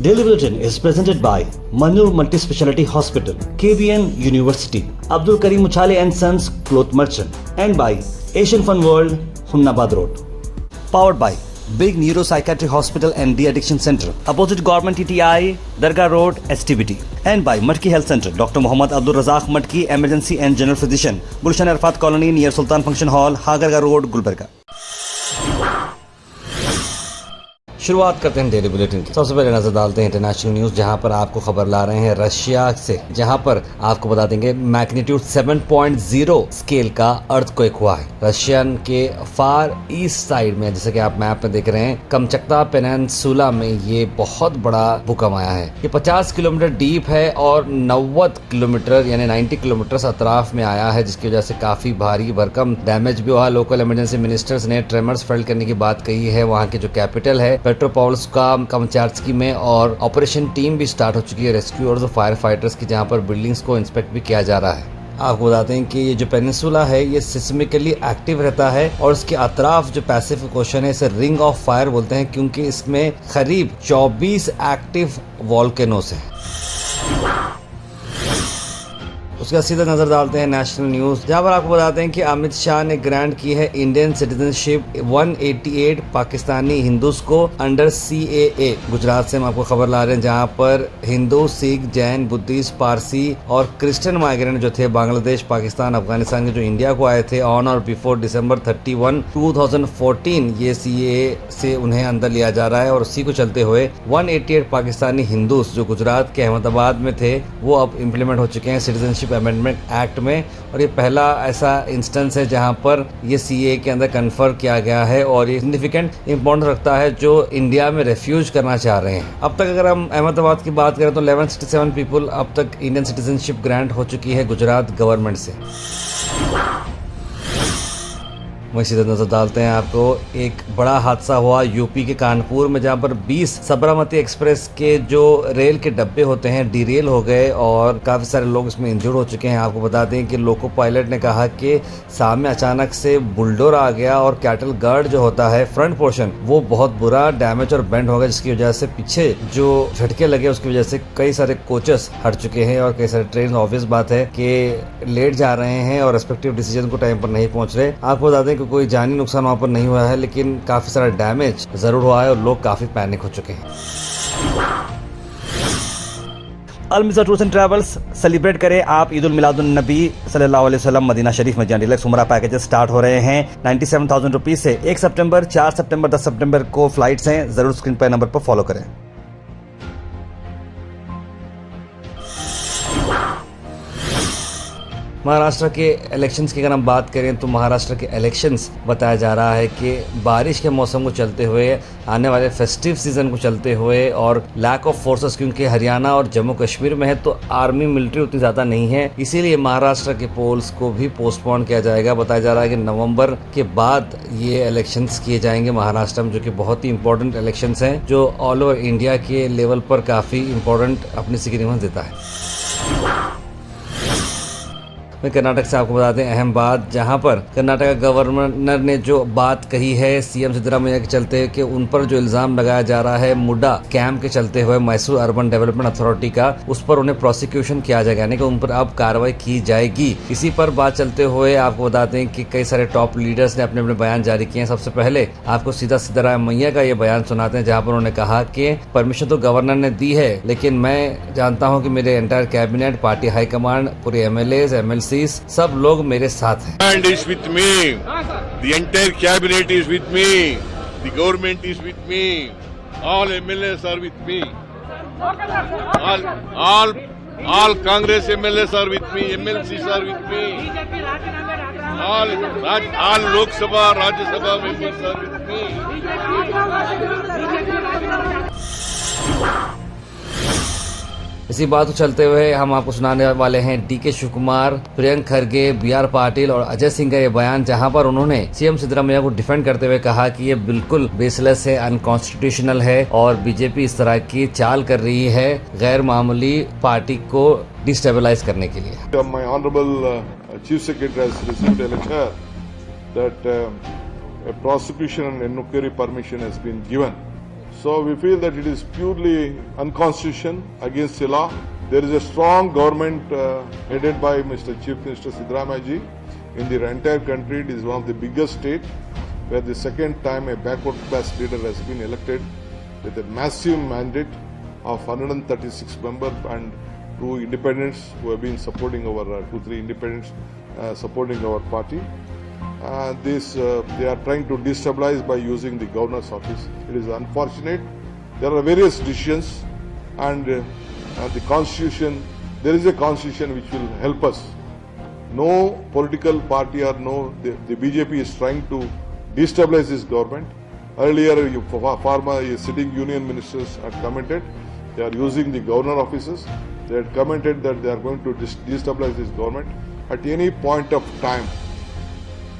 Daily Bulletin is presented by Manur Multi-Speciality Hospital, KBN University, Abdul Karim Uchale and Sons Cloth Merchant, and by Asian Fun World, Hunnabad Road. Powered by Big Neuropsychiatric Hospital and De-Addiction Center, opposite Government TTI, Dargah Road, STBT. And by Matki Health Center, Dr. Muhammad Abdul Razak Matki, Emergency and General Physician, Gulshan Arfat Colony near Sultan Function Hall, Hagarga Road, Gulbarga. शुरुआत करते हैं daily bulletin की। सबसे पहले नजर डालते हैं international news, जहां पर आपको खबर ला रहे हैं रशिया से, जहां पर आपको बता देंगे मैग्नीट्यूड 7.0 स्केल का अर्थक्वेक हुआ है रशियन के फार ईस्ट साइड में। जैसे कि आप मैप में देख रहे हैं, कमचक्ता पेनिनसुला में ये बहुत बड़ा भूकंप आया है। ये 50 किलोमीटर डीप है और 90 किलोमीटर यानी 90 किलोमीटर अतराफ में आया है, जिसकी वजह से काफी भारी भरकम डैमेज भी हुआ। लोकल इमरजेंसी मिनिस्टर्स ने ट्रेमर्स फेल्ट करने की बात कही है। वहाँ की जो कैपिटल है पेट्रोपोल्स्क कामचाट्स्की में, और ऑपरेशन टीम भी स्टार्ट हो चुकी है रेस्क्यू और फायर फाइटर्स की, जहां पर बिल्डिंग्स को इंस्पेक्ट भी किया जा रहा है। आपको बताते हैं कि ये जो पेनिनसुला है ये सिस्मिकली एक्टिव रहता है और इसके अतराफ जो पैसिफिक ओशन है इसे रिंग ऑफ फायर बोलते हैं, क्योंकि इसमें करीब 24 एक्टिव वॉल्केनोस हैं। उसका सीधा नजर डालते हैं नेशनल न्यूज, जहां पर आपको बताते हैं कि अमित शाह ने ग्रांट की है इंडियन सिटीजनशिप 188 पाकिस्तानी हिंदूज को अंडर CAA। गुजरात से हम आपको खबर ला रहे हैं, जहां पर हिंदू, सिख, जैन, बुद्धिस्ट, पारसी और क्रिश्चियन माइग्रेंट जो थे बांग्लादेश, पाकिस्तान, अफगानिस्तान के, जो इंडिया को आए थे ऑन और बिफोर December 31, 2014, ये CAA से उन्हें अंदर लिया जा रहा है। और उसी को चलते हुए 188 पाकिस्तानी हिंदूज जो गुजरात के अहमदाबाद में थे वो अब इम्प्लीमेंट हो चुके हैं सिटीजनशिप अमेंडमेंट एक्ट में। और ये पहला ऐसा इंस्टेंस है जहां पर ये CAA के अंदर कन्फर्म किया गया है और ये सिग्निफिकेंट इंपॉर्टेंस रखता है जो इंडिया में रेफ्यूज करना चाह रहे हैं। अब तक अगर हम अहमदाबाद की बात करें तो 1167 पीपल अब तक इंडियन सिटीजनशिप ग्रांट हो चुकी है गुजरात गवर्नमेंट से। वहीं सीधे नजर डालते हैं आपको, एक बड़ा हादसा हुआ यूपी के कानपुर में, जहां पर 20 साबरमती एक्सप्रेस के जो रेल के डब्बे होते हैं डिरेल हो गए और काफी सारे लोग इसमें इंजर्ड हो चुके हैं। आपको बता दें कि लोको पायलट ने कहा कि सामने अचानक से बुलडोर आ गया और कैटल गार्ड जो होता है फ्रंट पोर्शन वो बहुत बुरा डैमेज और बेंड हो गया, जिसकी वजह से पीछे जो झटके लगे उसकी वजह से कई सारे कोचेस हट चुके हैं और कई सारे ट्रेन ऑब्वियस बात है कि लेट जा रहे हैं और रेस्पेक्टिव डिसीजन को टाइम पर नहीं पहुंच रहे। आपको बता दें कोई जानी नुकसान वहां पर नहीं हुआ है, लेकिन काफी सारा डैमेज जरूर हुआ है और लोग काफी पैनिक हो चुके हैं। अल मिज़ा टूर्स एंड ट्रैवल्स सेलिब्रेट करें आप ईद उल मिलादुन नबी सल्लल्लाहु अलैहि वसल्लम मदीना शरीफ में। डिलक्स उमरा पैकेजेस स्टार्ट हो रहे हैं 97,000 रुपीज से 1 सितंबर, 4 सितंबर, 10 सितंबर को फ्लाइट्स हैं। जरूर स्क्रीन पर नंबर पर फॉलो करें। महाराष्ट्र के इलेक्शंस की अगर हम बात करें तो महाराष्ट्र के इलेक्शंस बताया जा रहा है कि बारिश के मौसम को चलते हुए, आने वाले फेस्टिव सीजन को चलते हुए और लैक ऑफ फोर्सेस, क्योंकि हरियाणा और जम्मू कश्मीर में है तो आर्मी मिलिट्री उतनी ज़्यादा नहीं है, इसीलिए महाराष्ट्र के पोल्स को भी पोस्टपोन किया जाएगा। बताया जा रहा है कि नवंबर के बाद ये इलेक्शंस किए जाएंगे महाराष्ट्र में, जो कि बहुत ही इंपॉर्टेंट इलेक्शंस हैं जो ऑल ओवर इंडिया के लेवल पर काफ़ी इंपॉर्टेंट अपनी सिग्निफिकेंस देता है। कर्नाटक से आपको बता दें अहम बात, जहां पर कर्नाटक गवर्नर ने जो बात कही है CM सिद्धरामैया के चलते कि उन पर जो इल्जाम लगाया जा रहा है मुडा कैंप के चलते हुए मैसूर अर्बन डेवलपमेंट अथॉरिटी का, उस पर उन्हें प्रोसिक्यूशन किया जाएगा, यानी कि उन पर अब कार्रवाई की जाएगी। इसी पर बात चलते हुए आपको बता दें कि कई सारे टॉप लीडर्स ने अपने अपने बयान जारी किए हैं। सबसे पहले आपको सीधा सिद्धरामैया का ये बयान सुनाते हैं, जहाँ पर उन्होंने कहा कि परमिशन तो गवर्नर ने दी है, लेकिन मैं जानता हूँ कि मेरे एंटायर कैबिनेट, पार्टी हाईकमांड, पूरे MLAs, MLC सब लोग मेरे साथ हैं। And is with me. The entire cabinet is with me. The government is with me. All MLAs are with me. All Congress MLAs are with me. MLCs are with me. All Lok Sabha, Rajya Sabha members are with me. इसी बात को चलते हुए हम आपको सुनाने वाले हैं DK शिव कुमार, प्रियंक खरगे, BR पाटिल और अजय सिंह का ये बयान, जहां पर उन्होंने CM सिद्धरामैया को डिफेंड करते हुए कहा कि ये बिल्कुल बेसलेस है, अनकॉन्स्टिट्यूशनल है और बीजेपी इस तरह की चाल कर रही है गैर मामूली पार्टी को डिस्टेबलाइज करने के लिए। My honorable Chief Secretary has received a letter that a prosecution and inquiry permission has been given. So we feel that it is purely unconstitutional, against the law. There is a strong government headed by Mr. Chief Minister Siddaramaiah in the entire country. It is one of the biggest states where the second time a backward class leader has been elected with a massive mandate of 136 members and 2 independents who have been supporting our 2-3 independents supporting our party. They are trying to destabilize by using the governor's office. It is unfortunate. There are various decisions, and the constitution. There is a constitution which will help us. No political party or the BJP is trying to destabilize this government. Earlier, former sitting union ministers had commented they are using the governor offices. They had commented that they are going to destabilize this government. At any point of time,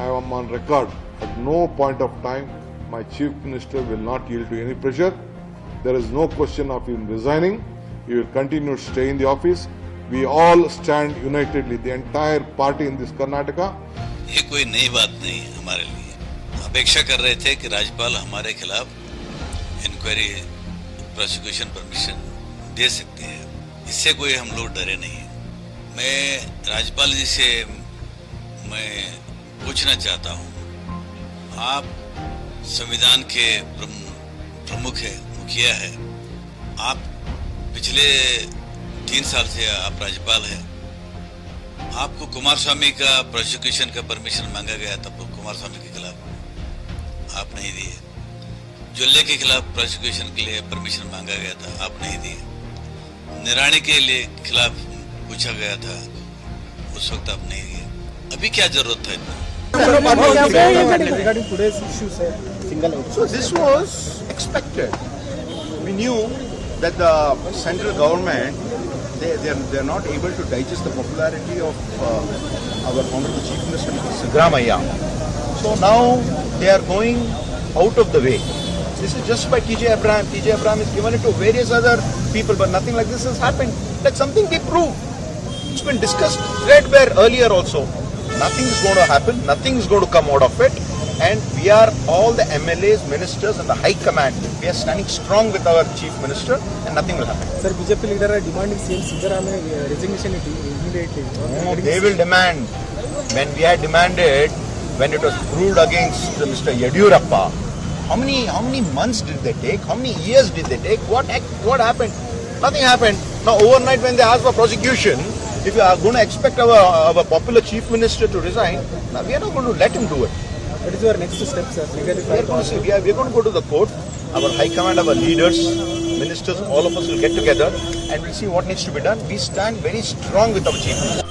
I am on record, at no point of time my chief minister will not yield to any pressure. There is no question of him resigning. He will continue to stay in the office. We all stand unitedly, the entire party in this Karnataka. ये कोई नई बात नहीं है हमारे लिए। अपेक्षा कर रहे थे कि राज्यपाल हमारे खिलाफ इंक्वायरी प्रोसिक्यूशन परमिशन दे सकते हैं। इससे कोई हम लोग डरे नहीं हैं। मैं राज्यपाल जी से मैं पूछना चाहता हूँ, आप संविधान के प्रमुख है, मुखिया है, आप पिछले 3 साल से आप राज्यपाल हैं। आपको कुमार स्वामी का प्रोसिक्यूशन का परमिशन मांगा गया था, कुमार स्वामी के खिलाफ आप नहीं दिए। जुल्ले के खिलाफ प्रोसिक्यूशन के लिए परमिशन मांगा गया था, आप नहीं दिए। निराणी के लिए खिलाफ पूछा गया था, उस वक्त आप नहीं दिए। अभी क्या जरूरत था इतना? Regarding today's issue, sir, So this was expected. We knew that the central government, they are not able to digest the popularity of our Honorable Chief Minister Siddaramaiah. So now they are going out of the way. This is just by T.J. Abraham. T.J. Abraham has given it to various other people, but nothing like this has happened. Like something they proved. It's been discussed threadbare earlier also. Nothing is going to happen. Nothing is going to come out of it. And we are all the MLAs, ministers and the High Command. We are standing strong with our Chief Minister and nothing will happen. sir, BJP leader are demanding CM Siddaramaiah resignation immediately. No, they will demand. When we had demanded, when it was proved against Mr. Yediyurappa, how many months did they take? How many years did they take? What happened? Nothing happened. Now overnight when they asked for prosecution, if you are going to expect our popular Chief Minister to resign, now we are not going to let him do it. What is your next step, sir? Legally, We are going to go to the court. Our High Command, our leaders, ministers, all of us will get together and we'll see what needs to be done. We stand very strong with our Chief Minister.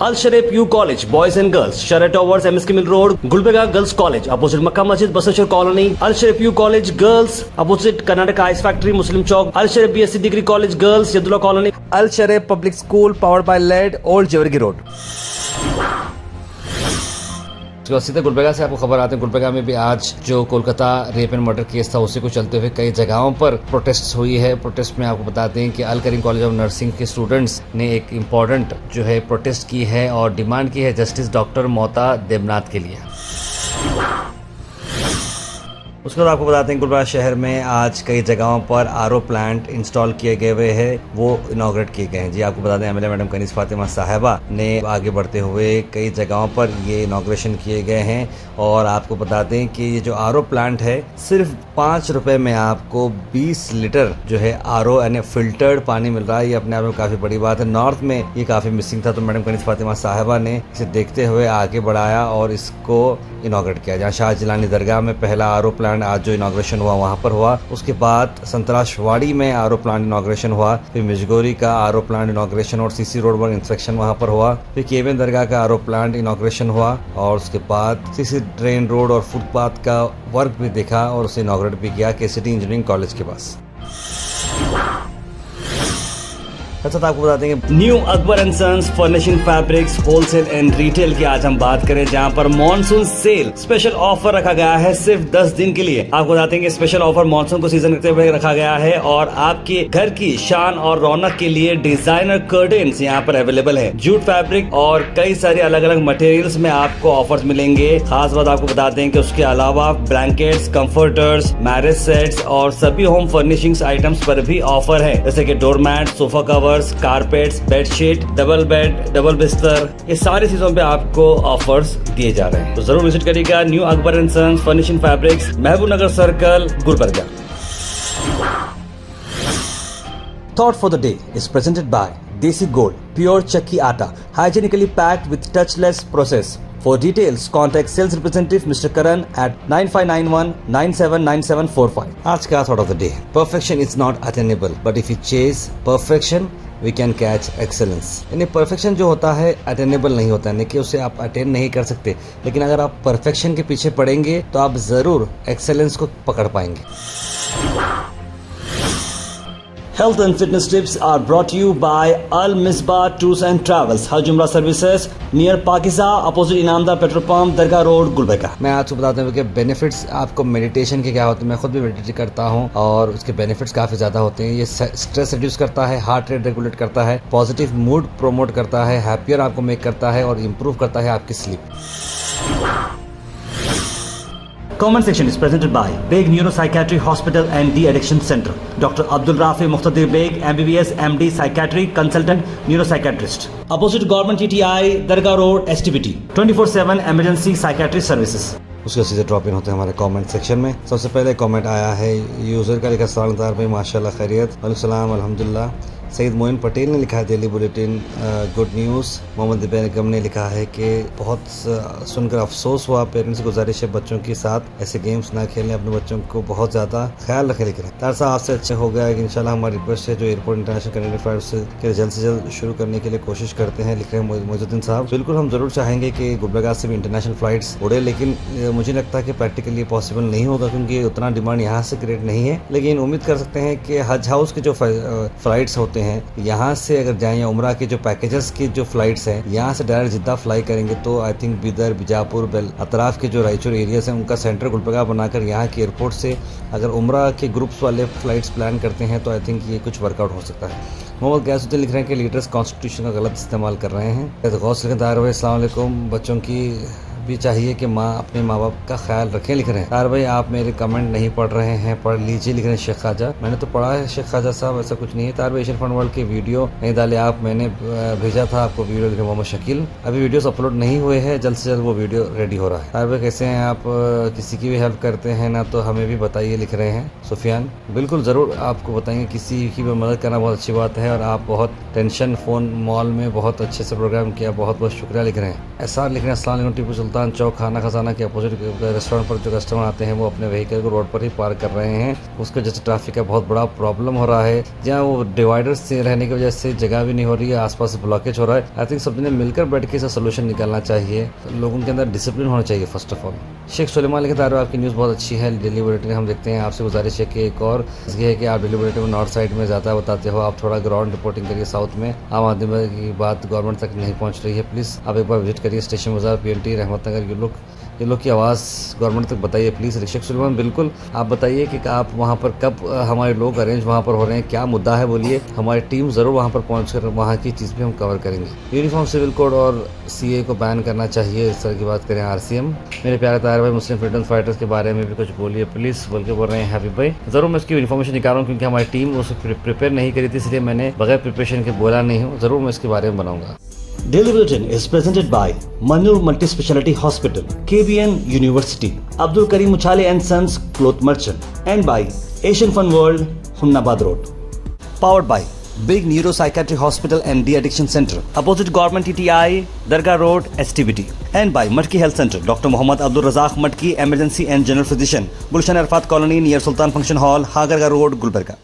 Al Sharif U College, Boys and Girls, Shara Towers, MSK Mill Road, Gulbega Girls College, opposite Makkah Masjid, Basachar Colony. Al Sharif U College Girls, opposite Karnataka Ice Factory, Muslim Chowk. Al Sharif BSc Degree College Girls, Yadullah Colony. Al Sharif Public School, powered by LED, Old Jewargi Road. तो सीधे गुलबर्गा से आपको खबर आते हैं। गुलबर्गा में भी आज जो Kolkata rape and murder case था उसी को चलते हुए कई जगहों पर प्रोटेस्ट हुई है। प्रोटेस्ट में आपको बताते हैं कि अल करीम कॉलेज ऑफ नर्सिंग के स्टूडेंट्स ने एक इम्पॉर्टेंट जो है प्रोटेस्ट की है और डिमांड की है जस्टिस डॉक्टर मोता देवनाथ के लिए। उसके बाद आपको बताते हैं गुलबर्गा शहर में आज कई जगहों पर आरओ प्लांट इंस्टॉल किए गए हुए हैं, वो इनॉग्रेट किए गए हैं। जी आपको बता दें एमएलए मैडम कनीज फातिमा साहिबा ने आगे बढ़ते हुए कई जगहों पर ये इनॉग्रेशन किए गए हैं। और आपको बता दें कि ये जो आरओ प्लांट है सिर्फ 5 रुपए में आपको 20 लीटर जो है आरओ यानी फिल्टर्ड पानी मिल रहा है। ये अपने आप में काफ़ी बड़ी बात है। नॉर्थ में ये काफ़ी मिसिंग था, तो मैडम कनीज फातिमा साहिबा ने इसे देखते हुए आगे बढ़ाया और इसको इनॉग्रेट किया। जहाँ शाह जिलानी दरगाह में पहला आरओ प्लांट आज जो इनॉग्रेशन हुआ वहाँ पर हुआ, उसके बाद संतराशवाड़ी में आरओ प्लांट इनॉग्रेशन हुआ, फिर मिजगोरी का आरओ प्लांट इनॉग्रेशन और सीसी रोड पर इंस्पेक्शन वहाँ पर हुआ, फिर केवन दरगाह का आरओ प्लांट इनॉग्रेशन हुआ और उसके बाद सीसी ड्रेन रोड और फुटपाथ का वर्क भी देखा और उसे इनॉग्रेट भी किया केसीटी इंजीनियरिंग कॉलेज के पास। अच्छा आपको बता देंगे new Akbar and sons furnishing fabrics wholesale and retail की आज हम बात करें, जहां पर मॉनसून सेल स्पेशल ऑफर रखा गया है सिर्फ 10 दिन के लिए। आपको बताते हैं कि स्पेशल ऑफर मॉनसून को सीजन करते हुए रखा गया है और आपके घर की शान और रौनक के लिए डिजाइनर कर्टेन्स यहाँ पर अवेलेबल है। जूट फैब्रिक और कई सारे अलग अलग मटेरियल्स में आपको ऑफर्स मिलेंगे। खास बात आपको बता दें कि उसके अलावा ब्लैंकेट्स, कंफर्टर्स, मैरिज सेट्स और सभी होम फर्निशिंग्स आइटम्स पर भी ऑफर है, जैसे कि doormat, sofa covers, carpets, bedsheet, double bed, double बिस्तर, ये सारी चीजों पे आपको ऑफर्स दिए जा रहे हैं। तो जरूर विजिट करिएगा New Akbar and sons furnishing fabrics, Mahbub Nagar circle, Gulbarga. Thought for the day is presented by Desi Gold, pure chakki atta, hygienically packed with touchless process. For details, contact sales representative Mr. Karan at 9591979745. आज का thought of the day: Perfection is not attainable, but if you chase perfection, we can catch excellence. यानी perfection जो होता है attainable नहीं होता, यानी कि उसे आप attain नहीं कर सकते, लेकिन अगर आप perfection के पीछे पड़ेंगे तो आप जरूर excellence को पकड़ पाएंगे। Health and fitness tips are brought to you by Al Misbah Tours and Travels, Hajj Umrah Services near Pakiza, opposite Inamdar Petrol Pump, Dargah Road, Gulbarga। मैं आपको बताता हूँ कि बेनिफिट्स आपको मेडिटेशन के क्या होते हैं। मैं खुद भी मेडिटेट करता हूँ और उसके बेनिफिट्स काफ़ी ज़्यादा होते हैं। ये स्ट्रेस रिड्यूस करता है, हार्ट रेट रेगुलेट करता है, पॉजिटिव मूड प्रोमोट करता है, हैप्पियर आपको मेक करता है और इम्प्रूव करता है आपकी sleep. Comment section is presented by Beg Neuropsychiatry Hospital and De-Addiction Center. Dr. Abdul Rafi Muqtadir Beg, MBBS, MD, Psychiatry, Consultant, Neuropsychiatrist. Opposite Government TTI, Dargah Road, STBT. 24/7 Emergency Psychiatry Services. उसके सीधे drop in होते हैं हमारे comment section में। सबसे पहले comment आया है यूज़र का, लिखा सलामदार भाई माशाल्लाह खैरियत, वालेकुम अल्हम्दुलिल्लाह। सईद मोइन पटेल ने लिखा है daily bulletin good news. Mohammad Begum ने लिखा है कि बहुत सुनकर अफसोस हुआ, पेरेंट्स की गुजारिश है बच्चों के साथ ऐसे गेम्स ना खेलें, अपने बच्चों को बहुत ज़्यादा ख्याल रखें। लिख रहे हैं तार साहब आपसे अच्छा हो गया है कि इंशाल्लाह हमारी रिक्वेस्ट है जो एयरपोर्ट इंटरनेशनल कनेक्टिंग फ्लाइट के जल्द से जल्द शुरू करने के लिए कोशिश करते हैं। लिख रहे हैं मोजुद्दीन साहब, बिल्कुल हम जरूर चाहेंगे कि गुलबर्गा से भी इंटरनेशनल फ्लाइट्स उड़े, लेकिन मुझे लगता है कि प्रैक्टिकली पॉसिबल नहीं होगा क्योंकि उतना डिमांड यहाँ से क्रिएट नहीं है। लेकिन उम्मीद कर सकते हैं कि हज हाउस के जो फ्लाइट्स होते हैं यहाँ से अगर जाएं, या उमरा के जो पैकेजेस की जो फ्लाइट्स हैं यहाँ से डायरेक्ट जिद्दा फ्लाई करेंगे तो आई थिंक बिदर, बीजापुर, अतराफ के जो रायचूर एरियाज हैं उनका सेंटर गुलबर्गा बनाकर यहाँ के एयरपोर्ट से अगर उमरा के ग्रुप्स वाले फ्लाइट्स प्लान करते हैं तो आई थिंक ये कुछ वर्कआउट हो सकता है। मोहम्मद गैसुद्दीन लिख रहे हैं कि लीडर्स कॉन्स्टिट्यूशन का गलत इस्तेमाल कर रहे हैं। गौस लिखदार भाई अस्सलाम वालेकुम, बच्चों की भी चाहिए कि माँ अपने माँ बाप का ख्याल रखें। लिख रहे हैं तार भाई आप मेरे कमेंट नहीं पढ़ रहे हैं, पढ़ लीजिए। लिख रहे हैं शेख खाजा, मैंने तो पढ़ा है शेख खाजा साहब, ऐसा कुछ नहीं है। तार भाई एशियन फंड वर्ल्ड के वीडियो नहीं डाले आप, मैंने भेजा था आपको वीडियो। लिख रहे मोहम्मद शकील, अभी वीडियोस अपलोड नहीं हुए हैं, जल्द से जल्द वो वीडियो रेडी हो रहा है। तार भाई कैसे हैं आप, किसी की भी हेल्प करते हैं ना तो हमें भी बताइए। लिख रहे हैं सुफियान, बिल्कुल ज़रूर आपको बताएंगे, किसी की भी मदद करना बहुत अच्छी बात है और आप बहुत टेंशन फ़ोन मॉल में बहुत अच्छे से प्रोग्राम किया, बहुत बहुत शुक्रिया। लिख रहे हैं एहसान, लिख रहे हैं अस्सलाम वालेकुम, टीपू सुल्तान चौक खाना खजाना के अपोजिट रेस्टोरेंट पर जो कस्टमर आते हैं वो अपने व्हीकल को रोड पर ही पार्क कर रहे हैं, उसके वजह से ट्रैफिक का बहुत बड़ा प्रॉब्लम हो रहा है। जहाँ वो डिवाइडर से रहने की वजह से जगह भी नहीं हो रही है, आसपास ब्लॉकेज हो रहा है। आई थिंक सब ने मिलकर बैठ के इसका सोल्यूशन निकालना चाहिए, लोगों के अंदर डिसिप्लिन होना चाहिए first of all. Sheikh Suleman लिखते हैं आपकी न्यूज़ बहुत अच्छी है, डेली बुलेटिन हम देखते हैं। आपसे गुजारिश है कि एक और ये है कि आप डेली बुलेटिन में नॉर्थ साइड में ज़्यादा बताते हो, आप थोड़ा ग्राउंड रिपोर्टिंग करिए। साउथ में आम आदमी की बात गवर्नमेंट तक नहीं पहुँच रही है, प्लीज़ आप एक बार विजिट करिए स्टेशन बाजार, PLT, रहमत नगर। ये लोग की आवाज़ गवर्नमेंट तक बताइए प्लीज़। शेख सुलेमान बिल्कुल आप बताइए कि आप वहाँ पर कब हमारे लोग अरेंज वहाँ पर हो रहे हैं, क्या मुद्दा है बोलिए, हमारी टीम ज़रूर वहाँ पर पहुँचकर वहाँ की चीज़ भी हम कवर करेंगे। यूनिफॉर्म सिविल कोड और CA को बैन करना चाहिए, इस तरह की बात करें। RCM, मेरे प्यारे तार भाई मुस्लिम फ्रीडम फाइटर्स के बारे में भी कुछ बोलिए प्लीज़ बोल के बोल रहे हैं हैप्पी भाई। ज़रूर मैं इसकी इन्फॉर्मेशन निकाल रहा हूँ क्योंकि हमारी टीम उसे प्रिपेयर नहीं करी थी, इसलिए मैंने बगैर प्रिपरेशन के बोला नहीं हूँ, ज़रूर मैं इसके बारे में बनाऊँगा। Daily Bulletin is presented by Manur Multi-Speciality Hospital, KBN University, Abdul Karim Uchale and Sons Cloth Merchant, and by Asian Fun World, Humnabad Road. Powered by Big Neuropsychiatry Hospital and De-Addiction Center, opposite Government TTI, Dargah Road, STBT, and by Matki Health Center, Dr. Muhammad Abdul Razak Matki, Emergency and General Physician, Gulshan Arfat Colony near Sultan Function Hall, Hagarga Road, Gulbarga.